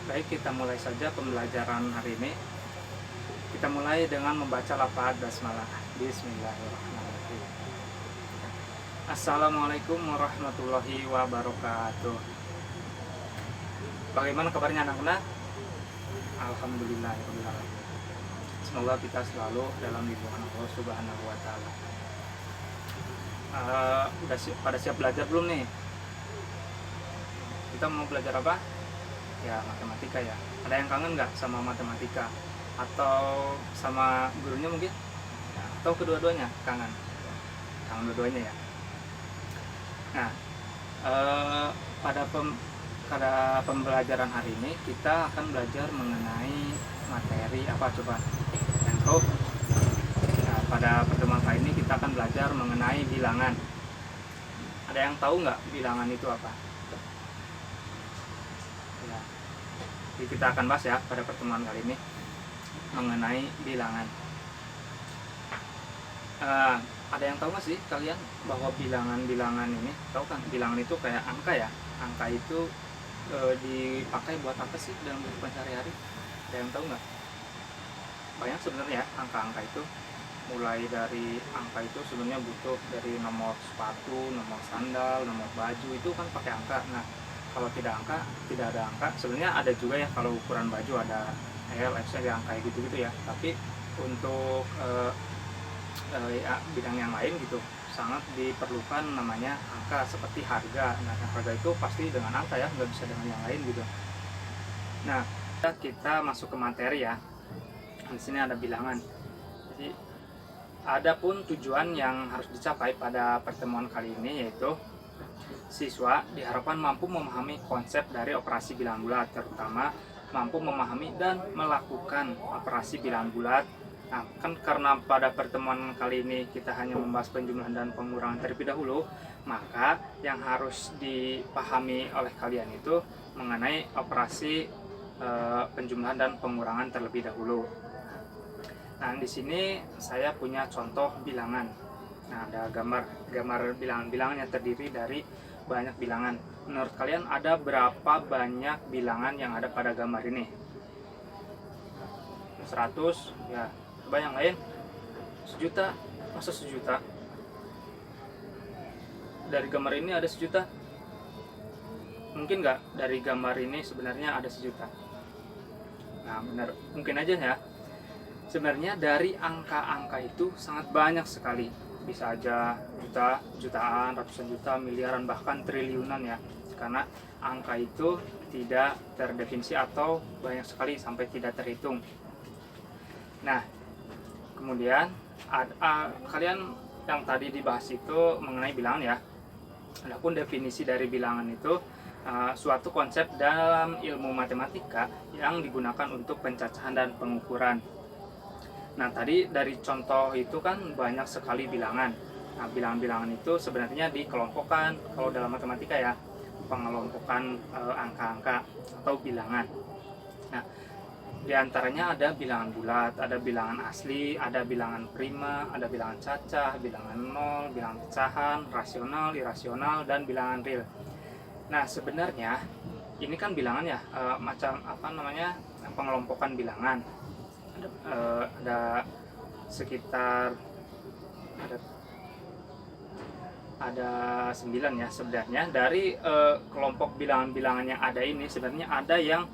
Baik, kita mulai saja pembelajaran hari ini. Kita mulai dengan membaca lafaz basmalah. Bismillahirrahmanirrahim. Assalamualaikum warahmatullahi wabarakatuh. Bagaimana kabarnya anak-anak? Alhamdulillahirrahmanirrahim. Semoga kita selalu dalam lindungan Allah Subhanahu wa Ta'ala. Pada siap belajar belum nih? Kita mau belajar apa? Ya, matematika ya. Ada yang kangen nggak sama matematika? Atau sama gurunya mungkin? Ya, atau kedua-duanya kangen? Kangen dua-duanya ya. Nah, pada pembelajaran hari ini kita akan belajar mengenai materi apa coba? Yang tahu? Nah, pada pertemuan kali ini kita akan belajar mengenai bilangan. Ada yang tahu nggak bilangan itu apa? Ya. Jadi kita akan bahas ya pada pertemuan kali ini mengenai bilangan. Ada yang tahu nggak sih kalian bahwa bilangan ini, tahu kan bilangan itu kayak angka ya? Angka itu dipakai buat apa sih dalam kehidupan sehari-hari? Ada yang tahu nggak? Banyak sebenarnya ya angka-angka itu. Mulai dari angka itu sebenarnya butuh dari nomor sepatu, nomor sandal, nomor baju itu kan pakai angka. Nah, kalau tidak ada angka, sebenarnya ada juga ya kalau ukuran baju ada L, XL yang kayak gitu-gitu ya. Tapi untuk ya, bidang yang lain gitu sangat diperlukan namanya angka seperti harga. Nah, harga itu pasti dengan angka ya, nggak bisa dengan yang lain gitu. Nah, kita masuk ke materi ya. Di sini ada bilangan. Jadi, adapun tujuan yang harus dicapai pada pertemuan kali ini yaitu siswa diharapkan mampu memahami konsep dari operasi bilangan bulat, terutama mampu memahami dan melakukan operasi bilangan bulat. Nah, kan karena pada pertemuan kali ini kita hanya membahas penjumlahan dan pengurangan terlebih dahulu, maka yang harus dipahami oleh kalian itu mengenai operasi penjumlahan dan pengurangan terlebih dahulu. Nah, di sini saya punya contoh bilangan. Nah, ada gambar bilangan yang terdiri dari banyak bilangan. Menurut kalian ada berapa banyak bilangan yang ada pada gambar ini? 100 ya. Coba yang lain. 1 juta. Masa 1 juta? Dari gambar ini ada 1 juta? Mungkin nggak dari gambar ini sebenarnya ada 1 juta? Nah, benar, mungkin aja ya. Sebenarnya dari angka-angka itu sangat banyak sekali. Bisa aja juta, jutaan, ratusan juta, miliaran, bahkan triliunan ya. Karena angka itu tidak terdefinisi atau banyak sekali sampai tidak terhitung. Nah, kemudian kalian yang tadi dibahas itu mengenai bilangan ya. Adapun definisi dari bilangan itu suatu konsep dalam ilmu matematika yang digunakan untuk pencacahan dan pengukuran. Nah, tadi dari contoh itu kan banyak sekali bilangan. Nah, bilangan-bilangan itu sebenarnya dikelompokkan kalau dalam matematika ya, pengelompokan angka-angka atau bilangan. Nah, diantaranya ada bilangan bulat, ada bilangan asli, ada bilangan prima, ada bilangan cacah, bilangan nol, bilangan pecahan, rasional, irasional, dan bilangan real. Nah, sebenarnya ini kan bilangan ya, macam apa namanya, pengelompokan bilangan. Ada sekitar ada 9 ya sebenarnya. Dari kelompok bilangan-bilangan yang ada ini sebenarnya ada yang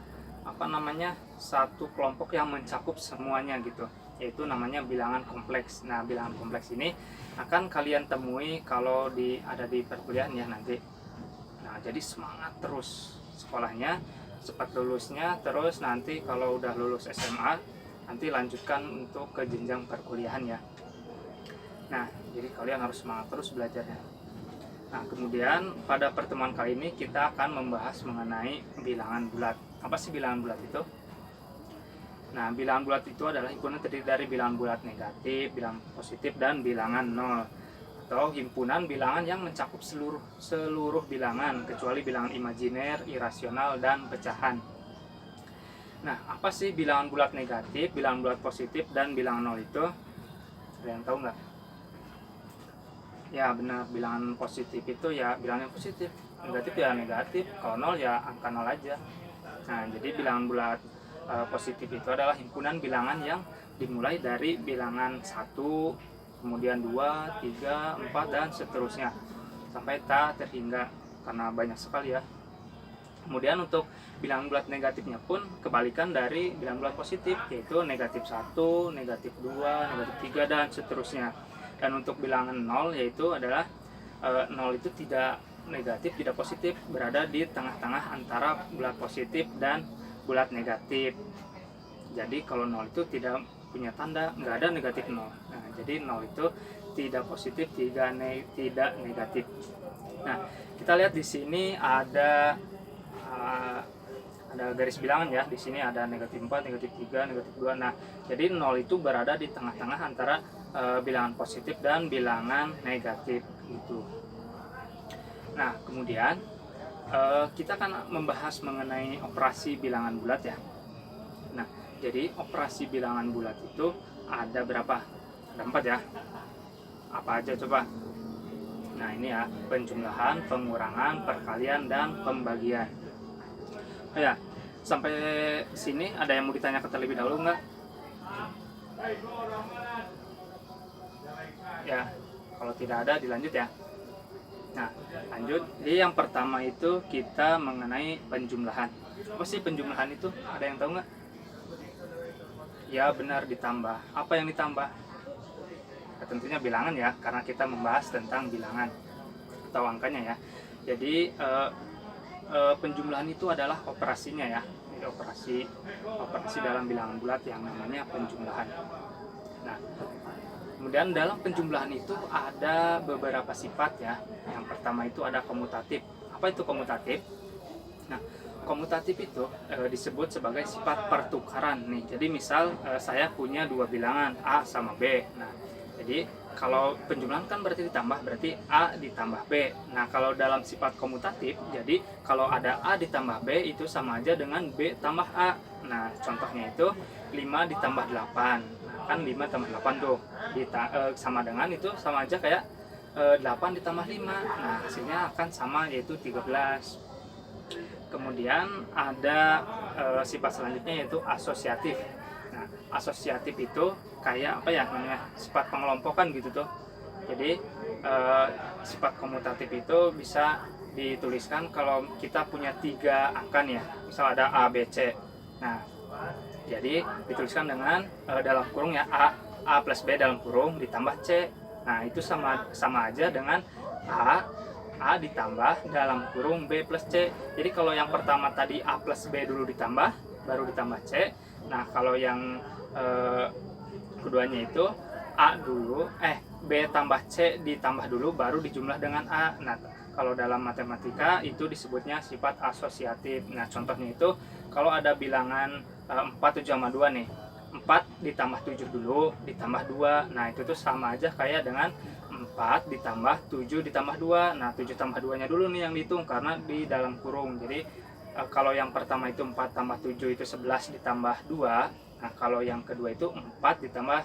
apa namanya, satu kelompok yang mencakup semuanya gitu, yaitu namanya bilangan kompleks. Nah, bilangan kompleks ini akan kalian temui kalau ada di perkuliahan ya nanti. Nah, jadi semangat terus sekolahnya, cepat lulusnya, terus nanti kalau udah lulus SMA nanti lanjutkan untuk ke jenjang perkuliahan ya. Nah, jadi kalian harus semangat terus belajarnya. Nah, kemudian pada pertemuan kali ini kita akan membahas mengenai bilangan bulat. Apa sih bilangan bulat itu? Nah, bilangan bulat itu adalah himpunan terdiri dari bilangan bulat negatif, bilangan positif, dan bilangan nol. Atau himpunan bilangan yang mencakup seluruh bilangan kecuali bilangan imajiner, irasional, dan pecahan. Nah, apa sih bilangan bulat negatif, bilangan bulat positif, dan bilangan nol itu? Ada yang tahu nggak? Ya benar, bilangan positif itu ya bilangan yang positif, negatif ya negatif, kalau nol ya angka nol aja. Nah, jadi bilangan bulat positif itu adalah himpunan bilangan yang dimulai dari bilangan 1, kemudian 2, 3, 4, dan seterusnya sampai tak terhingga, karena banyak sekali ya. Kemudian untuk bilangan bulat negatifnya pun kebalikan dari bilangan bulat positif, yaitu negatif 1, negatif 2, negatif 3, dan seterusnya. Dan untuk bilangan 0 yaitu adalah 0 itu tidak negatif, tidak positif, berada di tengah-tengah antara bulat positif dan bulat negatif. Jadi kalau 0 itu tidak punya tanda, nggak ada negatif 0. Nah, jadi 0 itu tidak positif, tidak negatif. Nah, kita lihat di sini ada garis bilangan ya. Di sini ada negatif 4, negatif 3, negatif 2. Nah, jadi 0 itu berada di tengah-tengah antara bilangan positif dan bilangan negatif gitu. Nah, kemudian kita akan membahas mengenai operasi bilangan bulat ya. Nah, jadi operasi bilangan bulat itu ada berapa? Ada 4 ya. Apa aja coba? Nah, ini ya, penjumlahan, pengurangan, perkalian, dan pembagian. Ya, sampai sini ada yang mau ditanyakan terlebih dahulu nggak? Ya, kalau tidak ada dilanjut ya. Nah, lanjut. Jadi yang pertama itu kita mengenai penjumlahan. Apa sih penjumlahan itu? Ada yang tahu nggak? Ya, benar, ditambah. Apa yang ditambah? Ya, tentunya bilangan ya, karena kita membahas tentang bilangan atau angkanya ya. Jadi penjumlahan itu adalah operasinya ya. Jadi operasi dalam bilangan bulat yang namanya penjumlahan. Nah, kemudian dalam penjumlahan itu ada beberapa sifat ya. Yang pertama itu ada komutatif. Apa itu komutatif? Nah, komutatif itu disebut sebagai sifat pertukaran nih. Jadi misal saya punya dua bilangan A sama B. Nah, jadi kalau penjumlahan kan berarti ditambah, berarti A ditambah B. Nah, kalau dalam sifat komutatif, jadi kalau ada A ditambah B itu sama aja dengan B tambah A. Nah, contohnya itu 5 ditambah 8. Nah, kan 5 tambah 8 tuh sama dengan itu sama aja kayak 8 ditambah 5. Nah, hasilnya akan sama, yaitu 13. Kemudian ada sifat selanjutnya yaitu asosiatif. Nah, asosiatif itu kayak apa ya namanya, sifat pengelompokan gitu tuh. Jadi sifat komutatif itu bisa dituliskan kalau kita punya 3 angka nih ya, misal ada A, B, C. Nah, jadi dituliskan dengan dalam kurung ya A plus B dalam kurung ditambah C. Nah, itu sama aja dengan A ditambah dalam kurung B plus C. Jadi kalau yang pertama tadi A plus B dulu ditambah, baru ditambah C. Nah, kalau yang keduanya itu A dulu, B tambah C ditambah dulu, baru dijumlah dengan A. Nah, kalau dalam matematika itu disebutnya sifat asosiatif. Nah, contohnya itu kalau ada bilangan 4, 7 sama 2 nih. 4 ditambah 7 dulu, ditambah 2. Nah, itu tuh sama aja kayak dengan 4 ditambah 7 ditambah 2. Nah, 7 tambah 2 nya dulu nih yang dihitung karena di dalam kurung. Jadi kalau yang pertama itu 4 tambah 7 itu 11 ditambah 2. Nah, kalau yang kedua itu 4 ditambah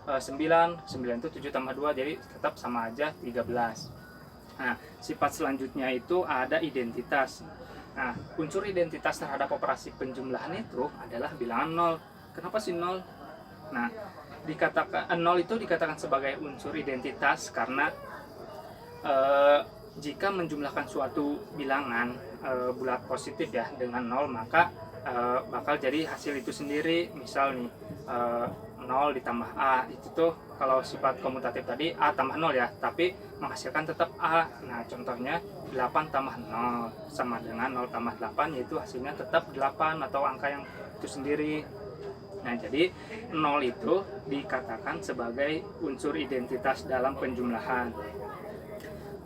9 itu 7 tambah 2, jadi tetap sama aja 13. Nah, sifat selanjutnya itu ada identitas. Nah, unsur identitas terhadap operasi penjumlahan itu adalah bilangan 0. Kenapa sih 0? Nah, 0 itu dikatakan sebagai unsur identitas karena jika menjumlahkan suatu bilangan bulat positif ya dengan 0, maka bakal jadi hasil itu sendiri. Misal nih 0 ditambah A, itu tuh kalau sifat komutatif tadi A tambah 0 ya, tapi menghasilkan tetap A. Nah, contohnya 8 tambah 0 sama dengan 0 tambah 8, yaitu hasilnya tetap 8 atau angka yang itu sendiri. Nah, jadi 0 itu dikatakan sebagai unsur identitas dalam penjumlahan.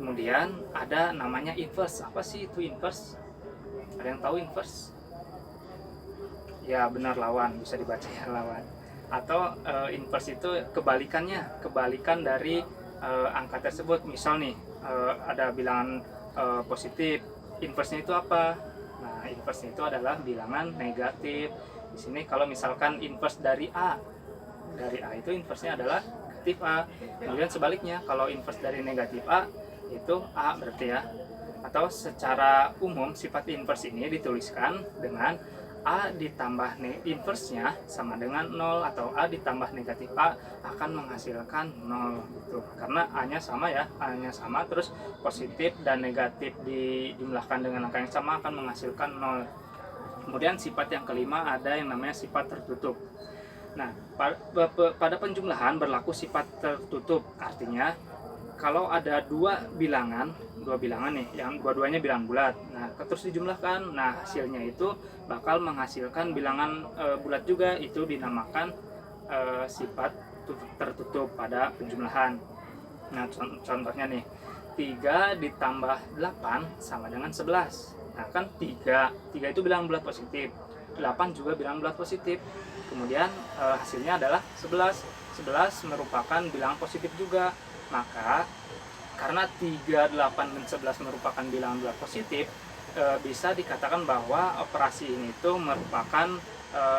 Kemudian ada namanya inverse. Apa sih itu inverse? Ada yang tahu inverse? Ya, benar, lawan, bisa dibaca ya, lawan. Atau inverse itu kebalikan dari angka tersebut. Misal nih ada bilangan positif, inverse-nya itu apa? Nah, inverse-nya itu adalah bilangan negatif. Di sini kalau misalkan inverse dari A itu inverse-nya adalah negatif A. Kemudian sebaliknya, kalau inverse dari negatif A itu A berarti ya. Atau secara umum sifat inverse ini dituliskan dengan A ditambah inverse-nya sama dengan 0 atau A ditambah negatif A akan menghasilkan 0 gitu. Karena A-nya sama ya, A-nya sama, terus positif dan negatif dijumlahkan dengan angka yang sama akan menghasilkan 0. Kemudian sifat yang kelima ada yang namanya sifat tertutup. Nah, pada penjumlahan berlaku sifat tertutup, artinya kalau ada dua bilangan nih yang dua-duanya bilangan bulat, nah terus dijumlahkan, nah hasilnya itu bakal menghasilkan bilangan bulat juga, itu dinamakan sifat tertutup pada penjumlahan. Nah contohnya nih, 3 ditambah 8 sama dengan 11. Nah kan 3 itu bilangan bulat positif, 8 juga bilangan bulat positif, kemudian hasilnya adalah 11 merupakan bilangan positif juga. Maka karena 3, 8, dan 11 merupakan bilangan bulat positif, bisa dikatakan bahwa operasi ini itu merupakan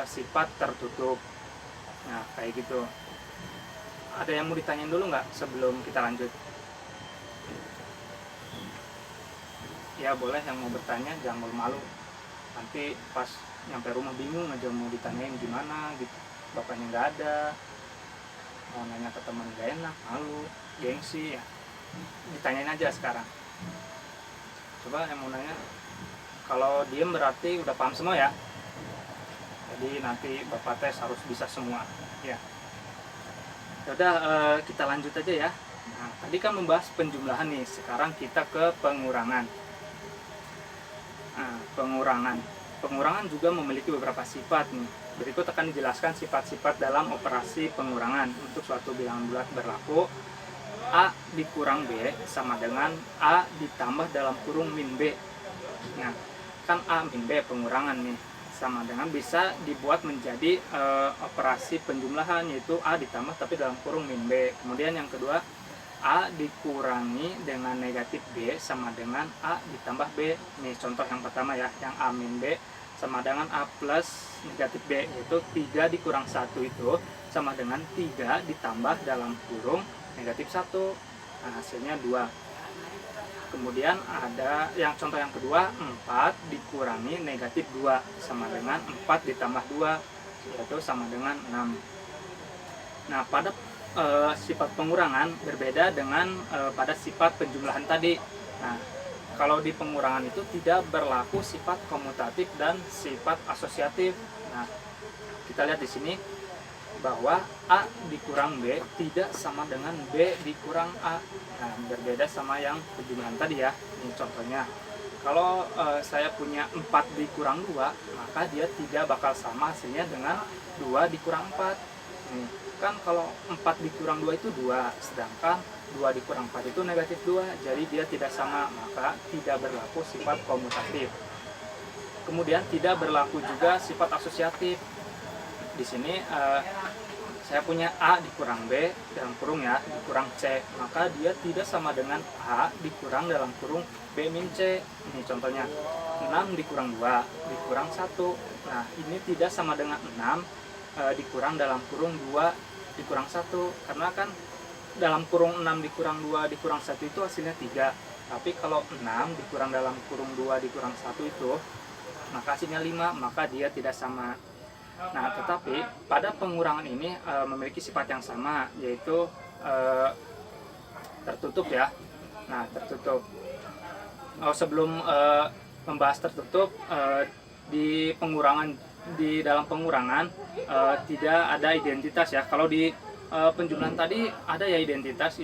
sifat tertutup. Nah kayak gitu. Ada yang mau ditanyain dulu nggak sebelum kita lanjut? Ya boleh, yang mau bertanya jangan malu-malu, nanti pas nyampe rumah bingung aja mau ditanyain gimana gitu, bapaknya nggak ada, mau nanya ke teman gak enak, malu, gengsi ya, ditanyain aja sekarang. Coba yang mau nanya, kalau diem berarti udah paham semua ya, jadi nanti bapak tes harus bisa semua ya. Yaudah, kita lanjut aja ya. Nah tadi kan membahas penjumlahan nih, sekarang kita ke pengurangan. Nah, pengurangan juga memiliki beberapa sifat nih. Berikut akan dijelaskan sifat-sifat dalam operasi pengurangan. Untuk suatu bilangan bulat berlaku A dikurang B sama dengan A ditambah dalam kurung min B. Nah, kan A min B pengurangan nih, sama dengan bisa dibuat menjadi operasi penjumlahan, yaitu A ditambah tapi dalam kurung min B. Kemudian yang kedua, A dikurangi dengan negatif B sama dengan A ditambah B. Nih contoh yang pertama ya, yang A min B sama dengan A plus negatif B, yaitu 3 dikurang 1 itu sama dengan 3 ditambah dalam kurung negatif 1. Nah hasilnya 2. Kemudian ada yang contoh yang kedua, 4 dikurangi negatif 2 sama dengan 4 ditambah 2, yaitu sama dengan 6. Nah pada sifat pengurangan berbeda dengan pada sifat penjumlahan tadi. Nah kalau di pengurangan itu tidak berlaku sifat komutatif dan sifat asosiatif. Nah kita lihat di sini bahwa A dikurang B tidak sama dengan B dikurang A. Nah berbeda sama yang penjumlahan tadi ya. Ini contohnya, kalau saya punya 4 dikurang 2, maka dia tidak bakal sama hasilnya dengan 2 dikurang 4. Nih, kan kalau 4 dikurang 2 itu 2, sedangkan 2 dikurang 4 itu negatif 2, jadi dia tidak sama, maka tidak berlaku sifat komutatif. Kemudian tidak berlaku juga sifat asosiatif. Di sini saya punya A dikurang B dalam kurung ya, dikurang C, maka dia tidak sama dengan A dikurang dalam kurung B min C. Ini contohnya, 6 dikurang 2 dikurang 1. Nah ini tidak sama dengan 6 dikurang dalam kurung 2 dikurang 1, karena kan dalam kurung 6 dikurang 2 dikurang 1 itu hasilnya 3. Tapi kalau 6 dikurang dalam kurung 2 dikurang 1 itu, maka hasilnya 5, maka dia tidak sama. Nah tetapi pada pengurangan ini memiliki sifat yang sama, yaitu tertutup ya. Nah tertutup, sebelum membahas tertutup, di dalam pengurangan tidak ada identitas ya. Kalau di penjumlahan tadi ada ya identitas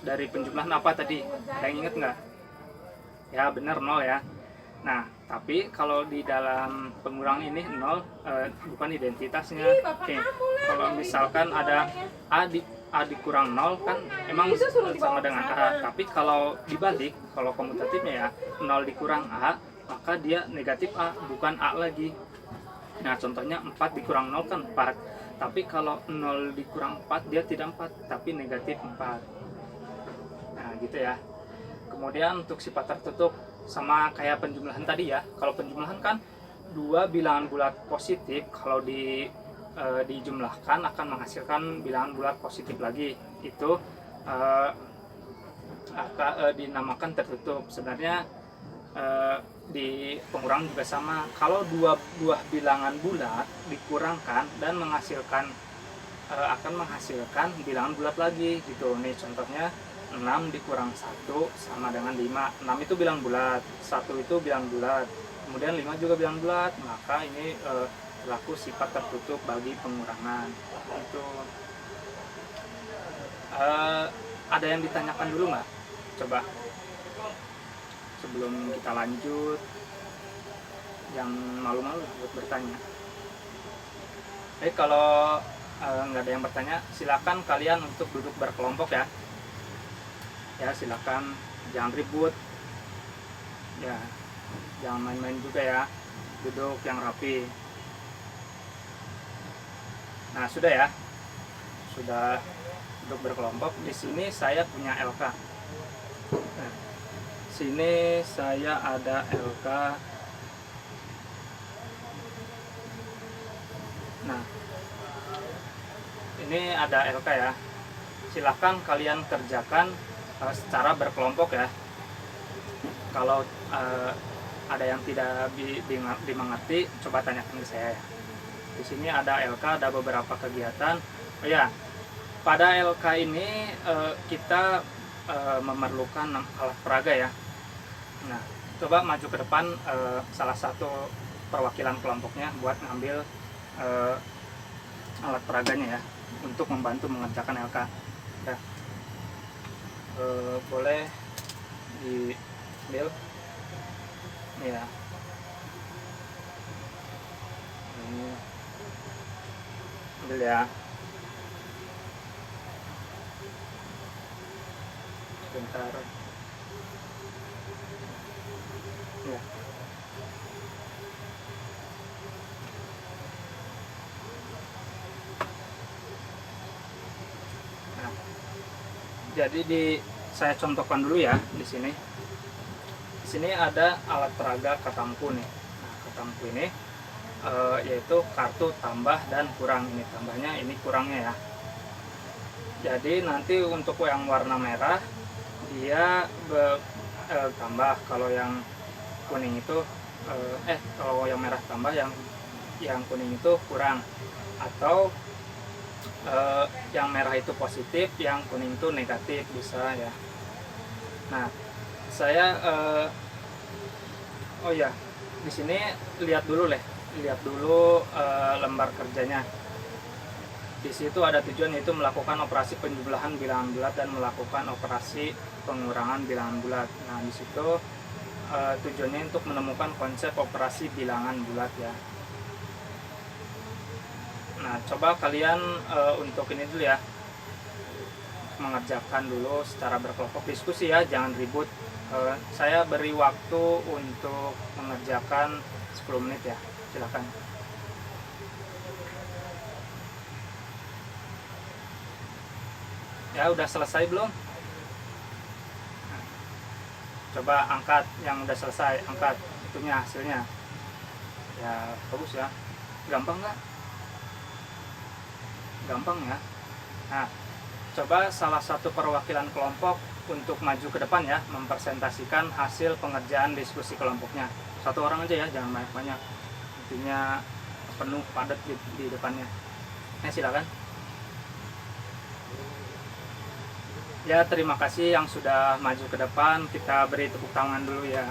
dari penjumlahan apa tadi, ada yang inget nggak? Ya benar, 0 ya. Nah tapi kalau di dalam pengurangan ini 0 bukan identitasnya. Oke, kalau misalkan ada A dikurang 0 kan emang sama dengan A, tapi kalau dibalik, kalau komutatifnya ya, 0 dikurang A maka dia negatif A, bukan A lagi. Nah contohnya 4 dikurang 0 kan 4, tapi kalau 0 dikurang 4 dia tidak 4 tapi negatif 4. Nah gitu ya. Kemudian untuk sifat tertutup sama kayak penjumlahan tadi ya. Kalau penjumlahan kan dua bilangan bulat positif, kalau dijumlahkan akan menghasilkan bilangan bulat positif lagi, itu dinamakan tertutup. Sebenarnya di pengurangan juga sama. Kalau dua buah bilangan bulat dikurangkan dan akan menghasilkan bilangan bulat lagi gitu. Nih contohnya 6 dikurang 1 sama dengan 5. 6 itu bilangan bulat, 1 itu bilangan bulat, kemudian 5 juga bilangan bulat. Maka ini berlaku sifat tertutup bagi pengurangan. Itu ada yang ditanyakan dulu nggak? Coba sebelum kita lanjut, yang malu-malu buat bertanya. Kalau nggak ada yang bertanya, silakan kalian untuk duduk berkelompok ya. Ya silakan, jangan ribut. Ya, jangan main-main juga ya. Duduk yang rapi. Nah sudah ya, sudah duduk berkelompok. Di sini saya punya LK. Nah, sini saya ada LK. Nah, ini ada LK ya. Silahkan kalian kerjakan secara berkelompok ya. Kalau ada yang tidak dimengerti, coba tanyakan ke saya ya. Di sini ada LK, ada beberapa kegiatan. Oh ya, pada LK ini kita memerlukan alat peraga ya. Nah, coba maju ke depan salah satu perwakilan kelompoknya buat ngambil alat peraganya ya, untuk membantu mengerjakan LK. Ya. Boleh diambil ya. Ini ambil ya. Bentar ya. Nah, jadi saya contohkan dulu ya di sini. Di sini ada alat peraga katamku nih. Nah, katamku ini yaitu kartu tambah dan kurang. Ini tambahnya, ini kurangnya ya. Jadi nanti untuk yang warna merah dia tambah, kalau yang kuning itu kalau yang merah tambah, yang kuning itu kurang, atau yang merah itu positif, yang kuning itu negatif, bisa ya. Nah, saya oh ya, di sini lihat dulu lembar kerjanya. Di situ ada tujuan, yaitu melakukan operasi penjumlahan bilangan bulat dan melakukan operasi pengurangan bilangan bulat. Nah, di situ tujuannya untuk menemukan konsep operasi bilangan bulat ya. Nah, coba kalian untuk ini dulu ya, mengerjakan dulu secara berkelompok, diskusi ya, jangan ribut. Saya beri waktu untuk mengerjakan 10 menit ya, silakan. Ya, udah selesai belum? Coba angkat yang udah selesai, angkat itunya, hasilnya. Ya, bagus ya. Gampang nggak? Gampang ya. Nah, coba salah satu perwakilan kelompok untuk maju ke depan ya, mempresentasikan hasil pengerjaan diskusi kelompoknya. Satu orang aja ya, jangan banyak-banyak. Intinya penuh, padat di depannya. Silakan. Ya, terima kasih yang sudah maju ke depan. Kita beri tepuk tangan dulu ya.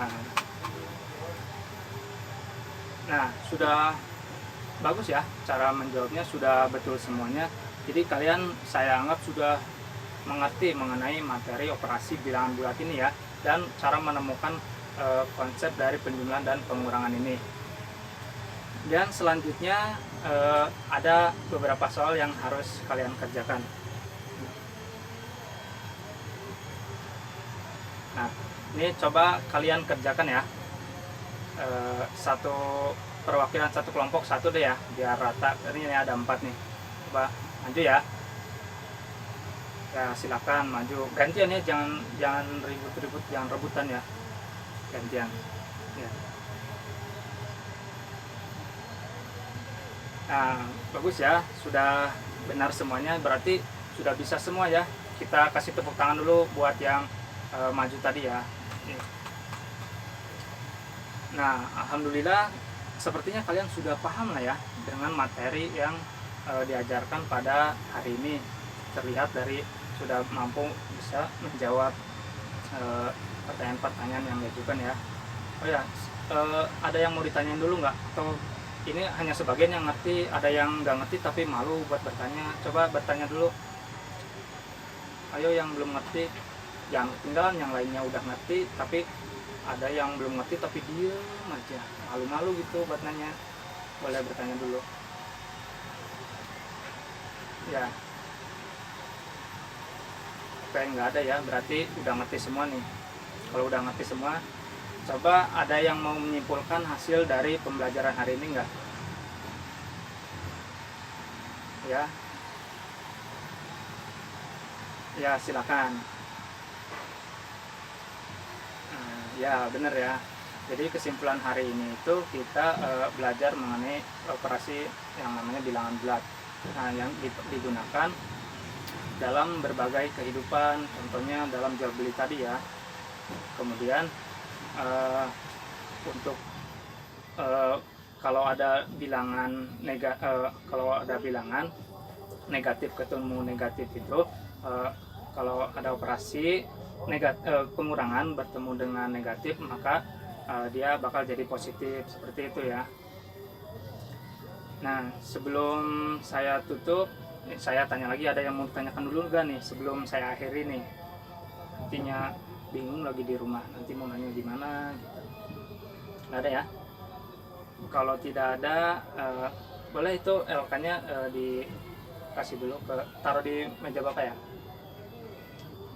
Nah, sudah bagus ya cara menjawabnya, sudah betul semuanya. Jadi kalian, saya anggap sudah mengerti mengenai materi operasi bilangan bulat ini ya, dan cara menemukan konsep dari penjumlahan dan pengurangan ini. Dan selanjutnya ada beberapa soal yang harus kalian kerjakan. Nah, ini coba kalian kerjakan ya. Satu perwakilan satu kelompok satu deh ya, biar rata. Ini ada 4 nih. Coba maju ya. Ya, silakan maju. Gantian ya, jangan ribut-ribut, jangan rebutan ya. Gantian. Ya. Nah, bagus ya. Sudah benar semuanya, berarti sudah bisa semua ya. Kita kasih tepuk tangan dulu buat yang maju tadi ya. Nah, alhamdulillah sepertinya kalian sudah paham lah ya dengan materi yang diajarkan pada hari ini. Terlihat dari sudah mampu bisa menjawab pertanyaan-pertanyaan yang diajukan ya. Oh ya, ada yang mau ditanyain dulu nggak? Atau ini hanya sebagian yang ngerti, ada yang nggak ngerti tapi malu buat bertanya? Coba bertanya dulu. Ayo yang belum ngerti, jangan ketinggalan. Yang lainnya udah ngerti, tapi ada yang belum ngerti tapi diem aja, malu-malu gitu buat nanya. Boleh bertanya dulu. Ya, kayak nggak ada ya, berarti udah ngerti semua nih. Kalau udah ngerti semua, coba ada yang mau menyimpulkan hasil dari pembelajaran hari ini nggak? Ya, ya silakan. Ya bener ya. Jadi kesimpulan hari ini itu kita belajar mengenai operasi yang namanya bilangan bulat. Nah, yang digunakan dalam berbagai kehidupan, contohnya dalam jual beli tadi ya. Kemudian untuk uh, kalau ada bilangan kalau ada bilangan negatif ketemu negatif itu, kalau ada operasi pengurangan bertemu dengan negatif, maka dia bakal jadi positif, seperti itu ya. Nah, sebelum saya tutup, saya tanya lagi, ada yang mau ditanyakan dulu nggak nih sebelum saya akhiri nih? Nantinya bingung lagi di rumah, nanti mau nanya gimana gitu. Nggak ada ya? Kalau tidak ada, boleh itu LK-nya dikasih dulu, taruh di meja Bapak ya.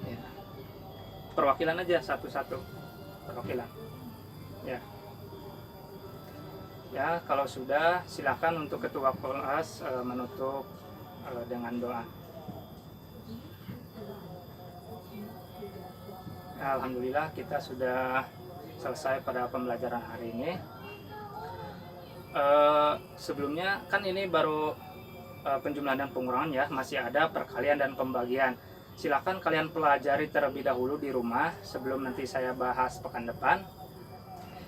Ya. Perwakilan aja satu-satu, perwakilan. Ya. Ya, kalau sudah silakan untuk ketua kelas menutup dengan doa. Alhamdulillah kita sudah selesai pada pembelajaran hari ini. Sebelumnya kan ini baru penjumlahan dan pengurangan ya, masih ada perkalian dan pembagian. Silakan kalian pelajari terlebih dahulu di rumah sebelum nanti saya bahas pekan depan.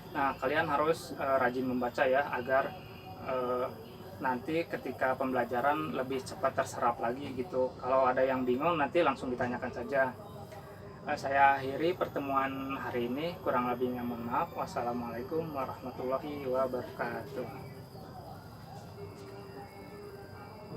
Nah, kalian harus rajin membaca ya, agar nanti ketika pembelajaran lebih cepat terserap lagi gitu. Kalau ada yang bingung nanti langsung ditanyakan saja. Saya akhiri pertemuan hari ini, kurang lebihnya mohon maaf. Wassalamualaikum warahmatullahi wabarakatuh.